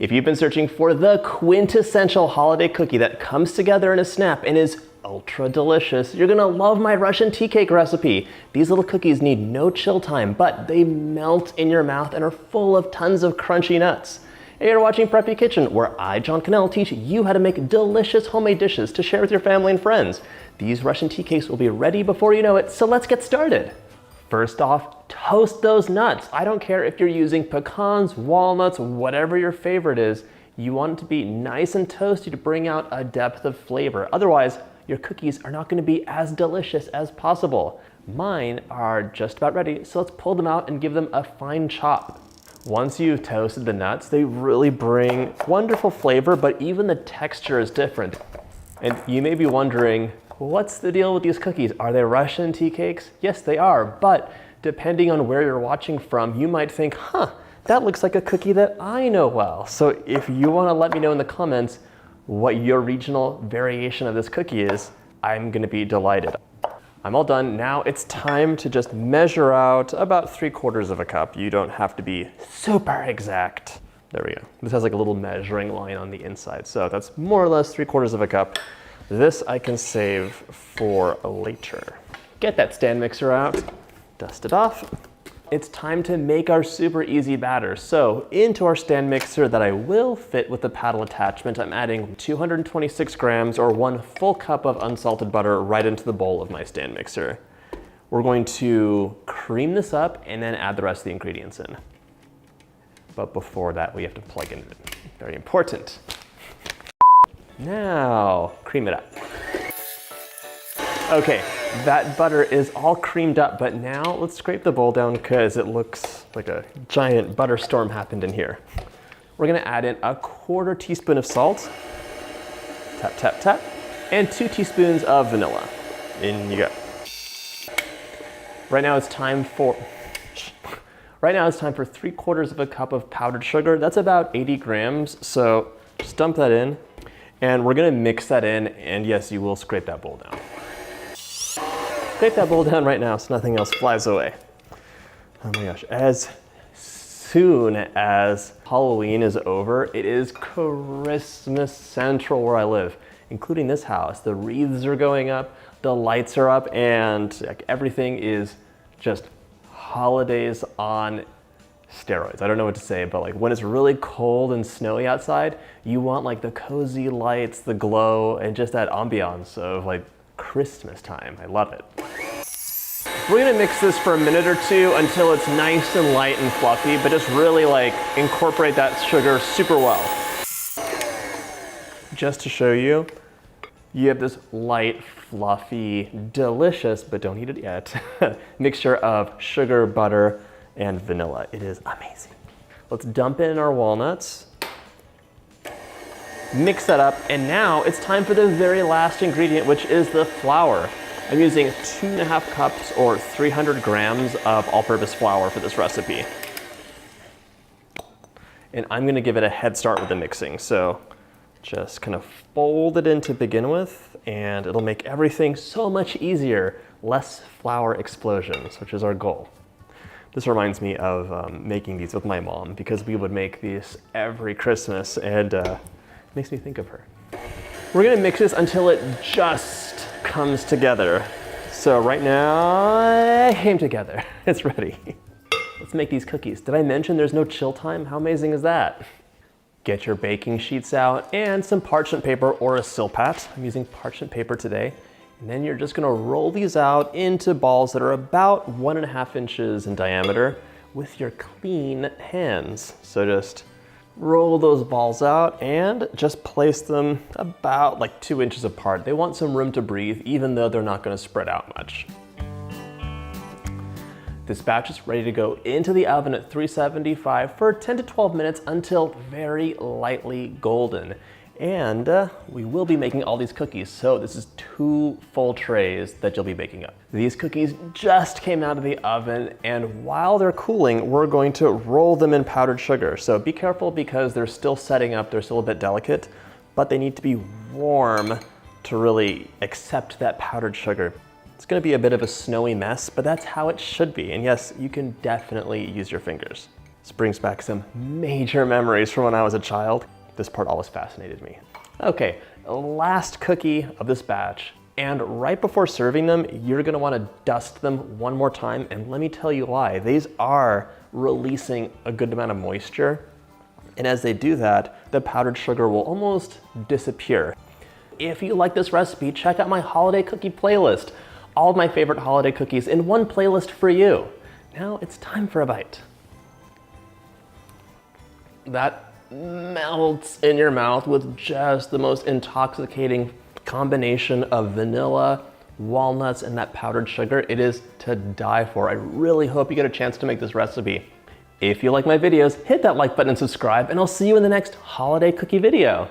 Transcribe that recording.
If you've been searching for the quintessential holiday cookie that comes together in a snap and is ultra delicious, you're gonna love my Russian tea cake recipe. These little cookies need no chill time, but they melt in your mouth and are full of tons of crunchy nuts. Hey, you're watching Preppy Kitchen, where I, John Cannell, teach you how to make delicious homemade dishes to share with your family and friends. These Russian tea cakes will be ready before you know it, so let's get started. First off, toast those nuts. I don't care if you're using pecans, walnuts, whatever your favorite is. You want it to be nice and toasty to bring out a depth of flavor. Otherwise, your cookies are not going to be as delicious as possible. Mine are just about ready, so let's pull them out and give them a fine chop. Once you've toasted the nuts, they really bring wonderful flavor, but even the texture is different. And you may be wondering, what's the deal with these cookies? Are they Russian tea cakes? Yes, they are, but depending on where you're watching from, you might think, that looks like a cookie that I know well. So if you want to let me know in the comments what your regional variation of this cookie is, I'm going to be delighted. I'm all done. Now it's time to just measure out about 3/4 of a cup. You don't have to be super exact. There we go. This has like a little measuring line on the inside. So that's more or less 3/4 of a cup. This I can save for later. Get that stand mixer out, dust it off. It's time to make our super easy batter. So into our stand mixer that I will fit with the paddle attachment, I'm adding 226 grams or 1 full cup of unsalted butter right into the bowl of my stand mixer. We're going to cream this up and then add the rest of the ingredients in. But before that, we have to plug in it. Very important. Now, cream it up. Okay, that butter is all creamed up, but now let's scrape the bowl down because it looks like a giant butter storm happened in here. We're gonna add in 1/4 teaspoon of salt, tap, tap, tap, and 2 teaspoons of vanilla. In you go. Right now it's time for 3/4 of a cup of powdered sugar. That's about 80 grams, so just dump that in. And we're gonna mix that in, and yes, you will scrape that bowl down. Scrape that bowl down right now so nothing else flies away. Oh my gosh, as soon as Halloween is over, it is Christmas Central where I live, including this house. The wreaths are going up, the lights are up, and like, everything is just holidays on steroids. I don't know what to say, but like when it's really cold and snowy outside, you want like the cozy lights, the glow, and just that ambiance of like Christmas time. I love it. We're gonna mix this for a minute or two until it's nice and light and fluffy, but just really like incorporate that sugar super well. Just to show you, you have this light, fluffy, delicious, but don't eat it yet, mixture of sugar, butter, and vanilla. It is amazing. Let's dump in our walnuts, mix that up, and now it's time for the very last ingredient, which is the flour. I'm using 2.5 cups or 300 grams of all-purpose flour for this recipe. And I'm gonna give it a head start with the mixing. So just kind of fold it in to begin with, and it'll make everything so much easier. Less flour explosions, which is our goal. This reminds me of making these with my mom because we would make these every Christmas, and makes me think of her. We're gonna mix this until it just comes together. So right now, it came together. It's ready. Let's make these cookies. Did I mention there's no chill time? How amazing is that? Get your baking sheets out and some parchment paper or a Silpat. I'm using parchment paper today. And then you're just gonna roll these out into balls that are about 1.5 inches in diameter with your clean hands. So just roll those balls out and just place them about like 2 inches apart. They want some room to breathe, even though they're not gonna spread out much. This batch is ready to go into the oven at 375 for 10 to 12 minutes until very lightly golden. And we will be making all these cookies, so this is 2 full trays that you'll be baking up. These cookies just came out of the oven, and while they're cooling, we're going to roll them in powdered sugar. So be careful because they're still setting up, they're still a bit delicate, but they need to be warm to really accept that powdered sugar. It's gonna be a bit of a snowy mess, but that's how it should be. And yes, you can definitely use your fingers. This brings back some major memories from when I was a child. This part always fascinated me. Okay, last cookie of this batch. And right before serving them, you're gonna wanna dust them one more time. And let me tell you why. These are releasing a good amount of moisture. And as they do that, the powdered sugar will almost disappear. If you like this recipe, check out my holiday cookie playlist. All of my favorite holiday cookies in one playlist for you. Now it's time for a bite. That melts in your mouth with just the most intoxicating combination of vanilla, walnuts, and that powdered sugar. It is to die for. I really hope you get a chance to make this recipe. If you like my videos, hit that like button and subscribe, and I'll see you in the next holiday cookie video.